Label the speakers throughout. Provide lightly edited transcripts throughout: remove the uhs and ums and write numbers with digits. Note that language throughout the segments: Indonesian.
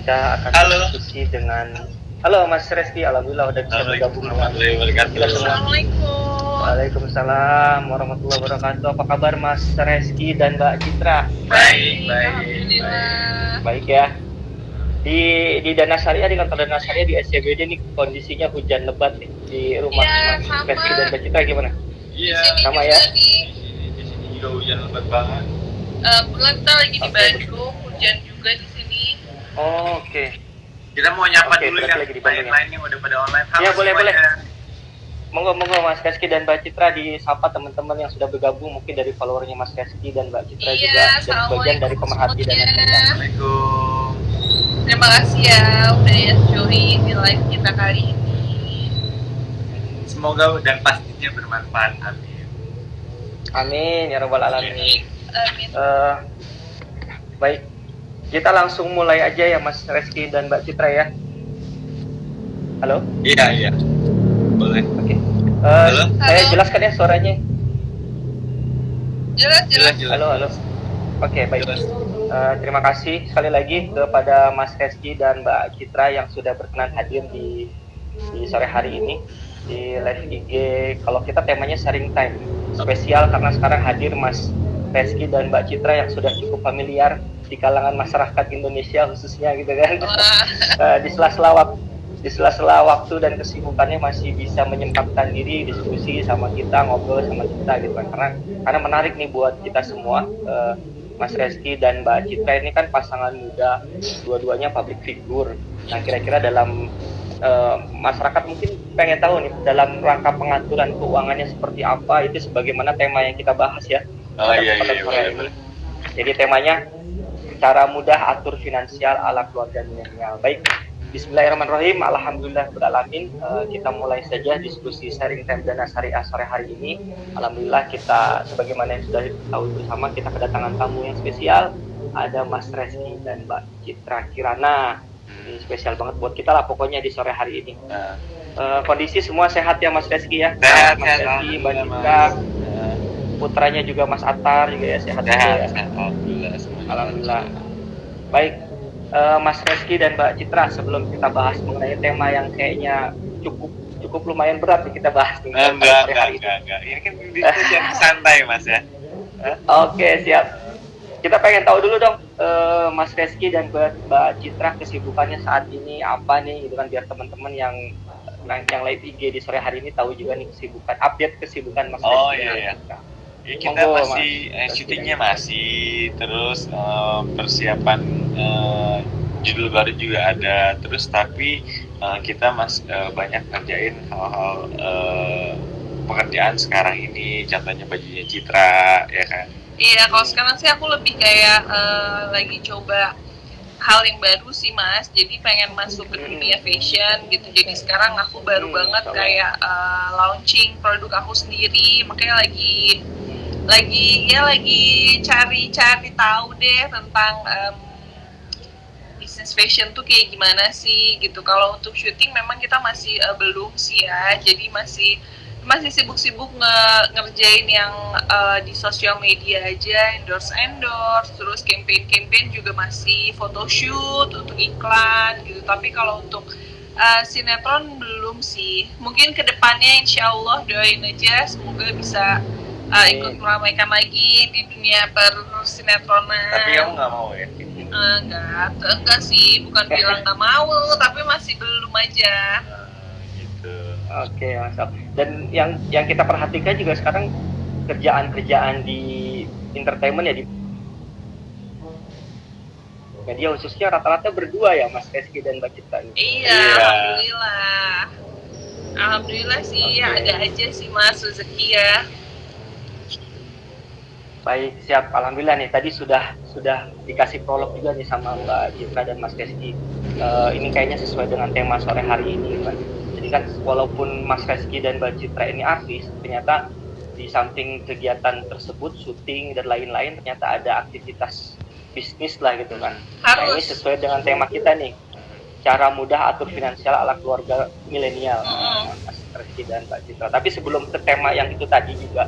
Speaker 1: kita akan diskusi dengan halo Mas Reski, alhamdulillah udah bisa bergabung dengan kita semua. Waalaikumsalam warahmatullahi wabarakatuh. Apa kabar Mas Reski dan Mbak Citra?
Speaker 2: Baik.
Speaker 1: Baik ya. Di Dana Syariah, di kantor Dana Syariah di SCBD nih kondisinya hujan lebat nih di rumah Mas Reski dan Mbak Citra gimana?
Speaker 2: Iya.
Speaker 1: Sama ya.
Speaker 2: Di sini juga hujan lebat banget.
Speaker 3: Kebetulan kita lagi di Bandung, hujan juga di sini.
Speaker 1: Oke.
Speaker 2: Kita mau nyapa dulu
Speaker 1: berarti
Speaker 2: ya,
Speaker 1: lagi di Bandung
Speaker 2: lain yang udah pada online.
Speaker 1: Iya, boleh. Monggo Mas Reski dan Mbak Citra disapa teman-teman yang sudah bergabung, mungkin dari followernya Mas Reski dan Mbak Citra juga, dan sebagian dari pemerhati dan
Speaker 2: Assalamualaikum.
Speaker 3: Terima kasih ya udah join di live kita kali ini.
Speaker 2: Semoga dan pastinya bermanfaat. Amin.
Speaker 1: Amin ya rabbal alamin.
Speaker 3: Amin.
Speaker 1: Baik, kita langsung mulai aja ya Mas Reski dan Mbak Citra ya. Halo?
Speaker 2: Iya. Boleh.
Speaker 1: Oke.
Speaker 2: Halo?
Speaker 1: Saya jelaskan ya suaranya.
Speaker 3: Jelas.
Speaker 1: Halo. Oke, baik. Terima kasih sekali lagi kepada Mas Reski dan Mbak Citra yang sudah berkenan hadir di sore hari ini di live IG. Kalau kita temanya sharing time spesial karena sekarang hadir Mas Reski dan Mbak Citra yang sudah cukup familiar di kalangan masyarakat Indonesia khususnya gitu kan. Di sela-sela waktu dan kesibukannya masih bisa menyempatkan diri diskusi sama kita, ngobrol sama kita gitu kan. Karena menarik nih buat kita semua. Mas Reski dan Mbak Citra ini kan pasangan muda, dua-duanya public figure. Nah, kira-kira dalam masyarakat mungkin pengen tahu nih dalam rangka pengaturan keuangannya seperti apa, itu sebagaimana tema yang kita bahas ya.
Speaker 2: Iya.
Speaker 1: Jadi temanya cara mudah atur finansial ala keluarga milenial. Baik, Bismillahirrahmanirrahim. Alhamdulillah beralamin. Kita mulai saja diskusi sharing time Dana Syariah sore hari ini. Alhamdulillah kita sebagaimana yang sudah tahu bersama, kita kedatangan tamu yang spesial. Ada Mas Reski dan Mbak Citra Kirana. Ini spesial banget buat kita lah pokoknya di sore hari ini. Kondisi semua sehat ya Mas Reski ya?
Speaker 2: Sehat,
Speaker 1: Mas Reski, Mbak Citra, putranya juga Mas Atar juga ya sehat ya? Alhamdulillah. Baik. Mas Reski dan Mbak Citra, sebelum kita bahas mengenai tema yang kayaknya cukup lumayan berat nih kita bahas nih.
Speaker 2: Enggak. Ini kan diskusi yang santai Mas ya.
Speaker 1: Oke, siap. Kita pengen tahu dulu dong, Mas Reski dan Mbak Citra kesibukannya saat ini apa nih, gitu kan, biar teman-teman yang live IG di sore hari ini tahu juga nih update kesibukan Mas Reski.
Speaker 2: Oh iya. Ya, kita masih syutingnya masih terus persiapan judul baru juga ada terus, tapi kita banyak ngerjain hal-hal pekerjaan sekarang ini, contohnya bajunya Citra ya kan.
Speaker 3: Iya, kalau sekarang sih aku lebih kayak lagi coba hal yang baru sih Mas, jadi pengen masuk ke dunia fashion gitu. Jadi sekarang aku baru banget kayak launching produk aku sendiri, makanya lagi cari tahu deh tentang bisnis fashion tuh kayak gimana sih gitu. Kalau untuk syuting memang kita masih belum sih ya, jadi masih sibuk-sibuk ngerjain yang di sosial media aja, endorse, terus campaign juga masih photoshoot untuk iklan gitu. Tapi kalau untuk sinetron belum sih. Mungkin kedepannya insya Allah doain aja semoga bisa ikut meramaikan lagi di dunia persinetronan.
Speaker 2: Tapi kamu nggak mau ya?
Speaker 3: Enggak sih, bukan bilang nggak mau, tapi masih belum aja.
Speaker 2: Gitu.
Speaker 1: Oke, mantap. Dan yang kita perhatikan juga sekarang kerjaan di entertainment ya, di media khususnya rata-rata berdua ya Mas Reski dan Mbak Citra ini.
Speaker 3: Iya. Alhamdulillah sih, ada aja sih Mas rezeki ya.
Speaker 1: Baik, siap. Alhamdulillah nih, tadi sudah dikasih prolog juga nih sama Mbak Citra dan Mas Reski. Ini kayaknya sesuai dengan tema sore hari ini kan. Jadi kan walaupun Mas Reski dan Mbak Citra ini artis, ternyata di samping kegiatan tersebut, syuting dan lain-lain, ternyata ada aktivitas bisnis lah gitu kan. Nah, ini sesuai dengan tema kita nih, cara mudah atur finansial ala keluarga milenial, Mas Reski dan Mbak Citra. Tapi sebelum ke tema yang itu tadi juga,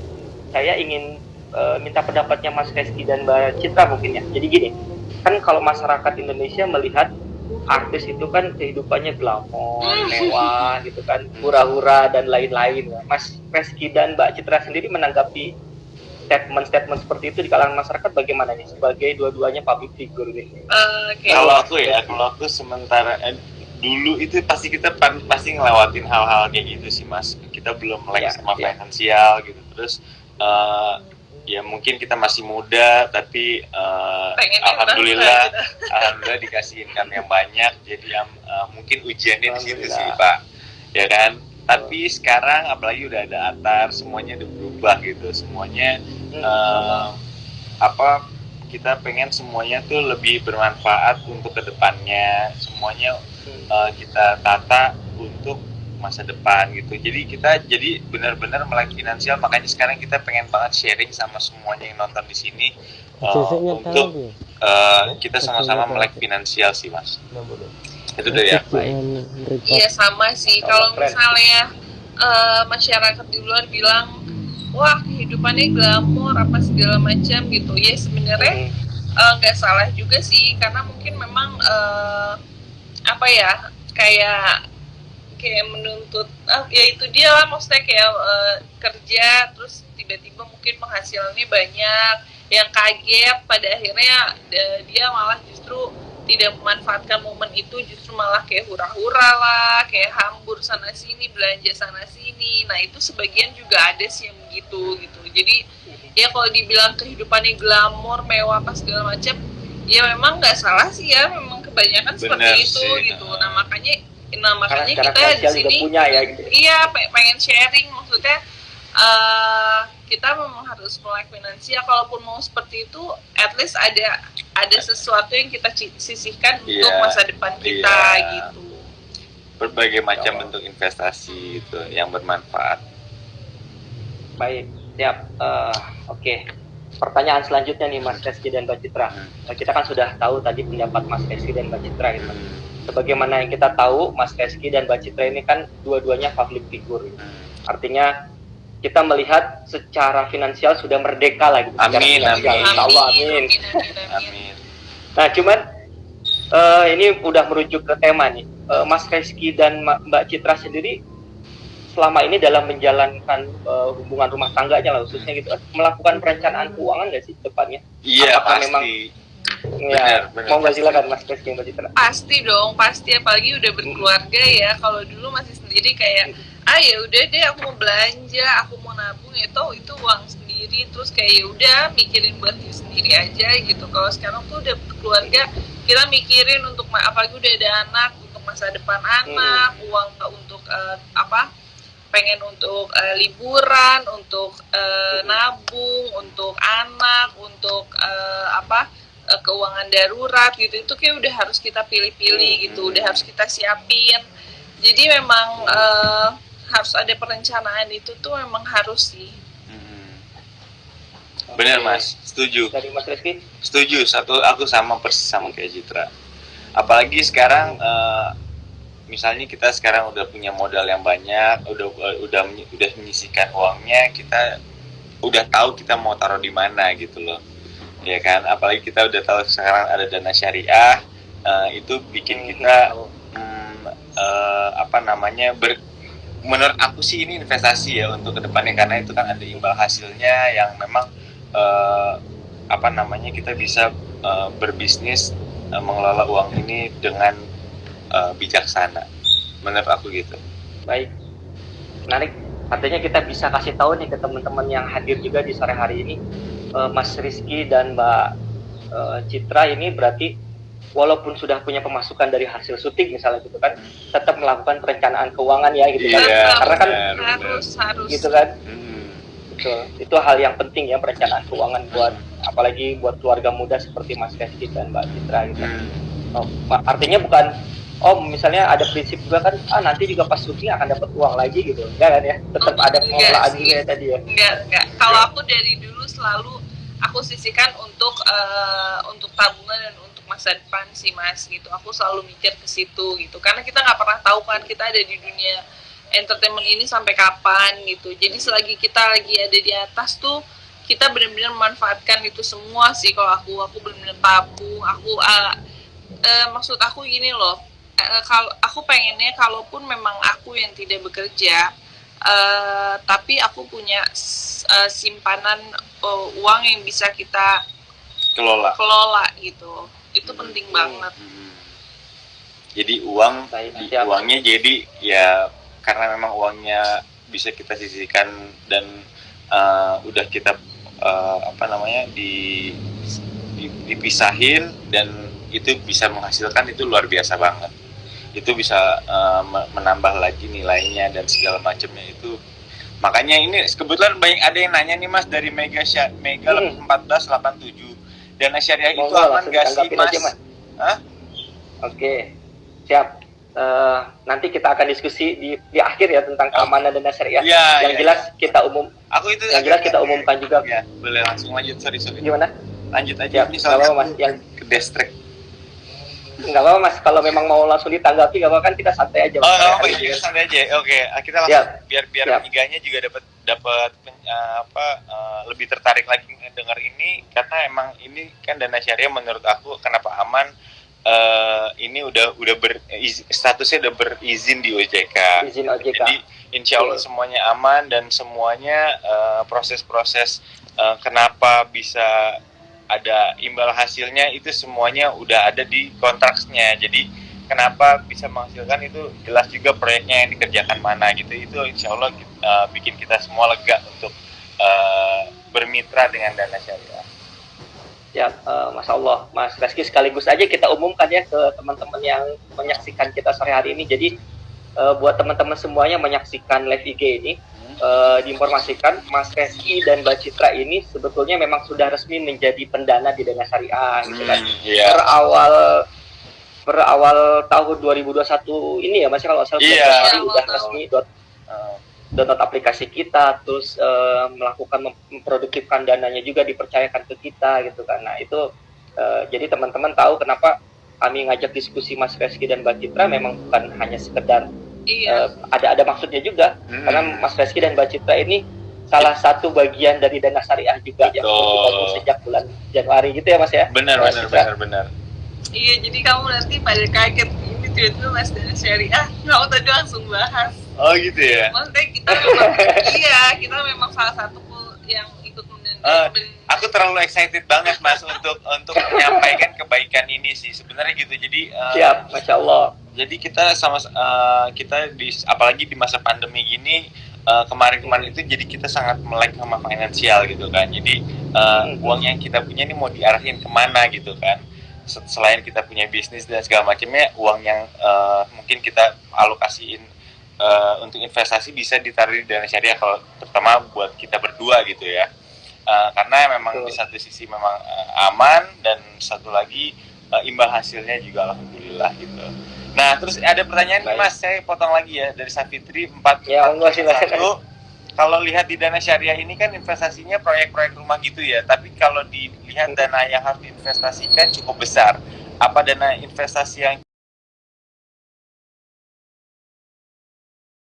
Speaker 1: saya ingin minta pendapatnya Mas Reski dan Mbak Citra mungkin ya. Jadi gini, kan kalau masyarakat Indonesia melihat artis itu kan kehidupannya glamor, mewah gitu kan, hura-hura dan lain-lain. Mas Reski dan Mbak Citra sendiri menanggapi statement-statement seperti itu di kalangan masyarakat bagaimana nih sebagai dua-duanya public figure gitu?
Speaker 2: Kalau aku sementara dulu itu pasti kita pasti ngelewatin hal-hal kayak gitu sih Mas. Kita belum melek sama finansial gitu. Terus ya mungkin kita masih muda tapi alhamdulillah dikasih income yang banyak, jadi mungkin ujiannya di situ sih Pak, ya kan. Tapi sekarang apalagi udah ada Atar, semuanya udah berubah gitu, semuanya kita pengen semuanya tuh lebih bermanfaat untuk kedepannya, semuanya kita tata untuk masa depan gitu. Jadi kita benar-benar melek finansial, makanya sekarang kita pengen banget sharing sama semuanya yang nonton di sini untuk kita sama-sama melek finansial sih Mas. Itu dari aku.
Speaker 3: Iya sama sih. Kalau misalnya masyarakat di luar bilang wah kehidupannya glamor apa segala macam gitu, ya sebenarnya nggak salah juga sih, karena mungkin memang kayak menuntut ya itu dia lah, maksudnya kayak kerja terus tiba-tiba mungkin penghasilannya banyak, yang kaget pada akhirnya dia malah justru tidak memanfaatkan momen itu, justru malah kayak hura-hura lah, kayak hambur sana sini, belanja sana sini. Nah itu sebagian juga ada sih yang begitu gitu. Jadi ya kalau dibilang kehidupannya glamor, mewah apa segala macam, ya memang nggak salah sih ya, memang kebanyakan seperti itu gitu. Nah makanya kita di sini gitu. Iya pengen sharing, maksudnya kita memang harus melek finansial. Kalaupun mau seperti itu, at least ada sesuatu yang kita sisihkan untuk masa depan kita gitu.
Speaker 2: Berbagai macam bentuk investasi itu yang bermanfaat.
Speaker 1: Baik, siap. Oke. Pertanyaan selanjutnya nih Mas Reski dan Mbak Citra. Kita kan sudah tahu tadi pendapat Mas Reski dan Mbak Citra gitu. Sebagaimana yang kita tahu, Mas Reski dan Mbak Citra ini kan dua-duanya public figure gitu. Artinya kita melihat secara finansial sudah merdeka lagi.
Speaker 2: Amin.
Speaker 1: Nah, cuman ini udah merujuk ke tema nih. Mas Reski dan Mbak Citra sendiri selama ini dalam menjalankan hubungan rumah tangganya lah khususnya gitu, melakukan perencanaan keuangan nggak sih depannya?
Speaker 2: Iya pasti.
Speaker 1: Memang, bener. Mau nggak silakan Mas Reski Mbak Citra?
Speaker 3: Pasti dong, pasti, apalagi udah berkeluarga ya. Kalau dulu masih sendiri kayak ya udah deh aku mau belanja, aku mau nabung itu uang sendiri, terus kayak ya udah mikirin buat diri sendiri aja gitu. Kalau sekarang tuh udah berkeluarga, kita mikirin untuk apalagi udah ada anak, untuk masa depan anak, uang untuk pengen untuk liburan, untuk nabung, untuk anak, untuk keuangan darurat gitu. Itu kayak udah harus kita pilih-pilih gitu, udah harus kita siapin. Jadi memang harus ada perencanaan, itu tuh memang harus sih.
Speaker 2: Benar Mas, setuju.
Speaker 1: Dari Mas Reski?
Speaker 2: Setuju, aku sama persis sama kayak Citra. Apalagi sekarang misalnya kita sekarang udah punya modal yang banyak, udah menyisihkan uangnya, kita udah tahu kita mau taruh di mana gitu loh. Ya kan, apalagi kita udah tahu sekarang ada dana syariah, itu bikin kita menurut aku sih ini investasi ya untuk kedepannya, karena itu kan ada imbal hasilnya yang memang kita bisa berbisnis, mengelola uang ini dengan bijaksana, menurut aku gitu.
Speaker 1: Baik, menarik. Artinya kita bisa kasih tahu nih ke teman-teman yang hadir juga di sore hari ini, Mas Rizky dan Mbak Citra ini berarti walaupun sudah punya pemasukan dari hasil syuting misalnya gitu kan, tetap melakukan perencanaan keuangan ya gitu kan. Karena kan
Speaker 3: harus
Speaker 1: gitu kan. Betul. Itu hal yang penting ya, perencanaan keuangan apalagi buat keluarga muda seperti Mas Rizky dan Mbak Citra gitu. Artinya bukan misalnya ada prinsip juga kan, nanti juga pas syuting akan dapat uang lagi gitu, enggak kan ya? Tetap ada pengelolaan juga ya tadi ya.
Speaker 3: Enggak. Kalau aku dari dulu selalu aku sisihkan untuk tabungan dan untuk masa depan sih Mas gitu. Aku selalu mikir ke situ gitu, karena kita nggak pernah tahu kan kita ada di dunia entertainment ini sampai kapan gitu. Jadi selagi kita lagi ada di atas tuh, kita benar-benar memanfaatkan itu semua sih. Kalau aku benar-benar tabung, aku maksud aku gini loh, kalau aku pengennya kalaupun memang aku yang tidak bekerja, tapi aku punya simpanan uang yang bisa kita kelola gitu, itu penting banget.
Speaker 2: Jadi uangnya jadi ya karena memang uangnya bisa kita sisihkan dan udah kita dipisahin dan itu bisa menghasilkan, itu luar biasa banget. Itu bisa menambah lagi nilainya dan segala macamnya itu. Makanya ini kebetulan banyak ada yang nanya nih Mas dari Mega 1487 Dana Syariah itu aman nggak sih Mas? Hah?
Speaker 1: Oke, siap. Nanti kita akan diskusi di akhir ya tentang keamanan dana syariah.
Speaker 2: Ya,
Speaker 1: yang jelas kita kita umumkan juga.
Speaker 2: Ya, boleh langsung lanjut. Sorry.
Speaker 1: Gimana?
Speaker 2: Lanjut aja. Ini soalnya Mas yang ke distract.
Speaker 1: Nggak apa-apa Mas, kalau memang mau langsung ditanggapi nggak apa-apa, kan kita santai aja.
Speaker 2: Kita santai aja. Oke, kita langsung biar miganya juga dapat lebih tertarik lagi dengar ini, karena emang ini kan dana syariah menurut aku kenapa aman. Ini udah statusnya udah berizin di OJK. Jadi insya Allah semuanya aman dan semuanya proses-proses kenapa bisa ada imbal hasilnya itu semuanya udah ada di kontraknya. Jadi kenapa bisa menghasilkan itu jelas juga proyeknya yang dikerjakan mana gitu. Itu insya Allah bikin kita semua lega untuk bermitra dengan dana syariah.
Speaker 1: Ya, Masya Allah, Mas Reski, sekaligus aja kita umumkan ya ke teman-teman yang menyaksikan kita sore hari ini. Jadi buat teman-teman semuanya menyaksikan live IG ini, diinformasikan Mas Reski dan Mbak Citra ini sebetulnya memang sudah resmi menjadi pendana di dana syariah, gitu kan. Per awal tahun 2021 ini ya, Mas, kalau saya udah resmi download aplikasi kita, terus melakukan memproduktifkan dananya juga dipercayakan ke kita gitu kan. Nah itu jadi teman-teman tahu kenapa kami ngajak diskusi Mas Reski dan Mbak Citra memang bukan hanya sekedar ada maksudnya juga, karena Mas Reski dan Mbak Citra ini salah satu bagian dari dana syariah juga yang dibangun sejak bulan Januari gitu ya Mas ya.
Speaker 2: Benar.
Speaker 3: Iya, jadi kamu nanti pada kaget ini tiba-tiba Mas dana syariah, kamu tadi langsung bahas.
Speaker 2: Oh gitu ya.
Speaker 3: Maksudnya kita memang salah satu yang ikut
Speaker 2: aku terlalu excited banget Mas untuk menyampaikan kebaikan ini sih sebenarnya gitu. Jadi
Speaker 1: siap, Masya Allah.
Speaker 2: Jadi kita apalagi di masa pandemi gini, kemarin itu jadi kita sangat melek sama finansial gitu kan. Jadi uang yang kita punya ini mau diarahin kemana gitu kan. Selain kita punya bisnis dan segala macamnya, uang yang mungkin kita alokasiin untuk investasi bisa ditaruh di dana syariah, kalau terutama buat kita berdua gitu ya, karena memang di satu sisi memang aman dan satu lagi imbal hasilnya juga alhamdulillah gitu. Nah terus ada pertanyaan nih Mas, saya potong lagi ya dari Safitri 441. Kalau lihat di dana syariah ini kan investasinya proyek-proyek rumah gitu ya, tapi kalau dilihat dana yang harus diinvestasikan cukup besar. Apa dana investasi yang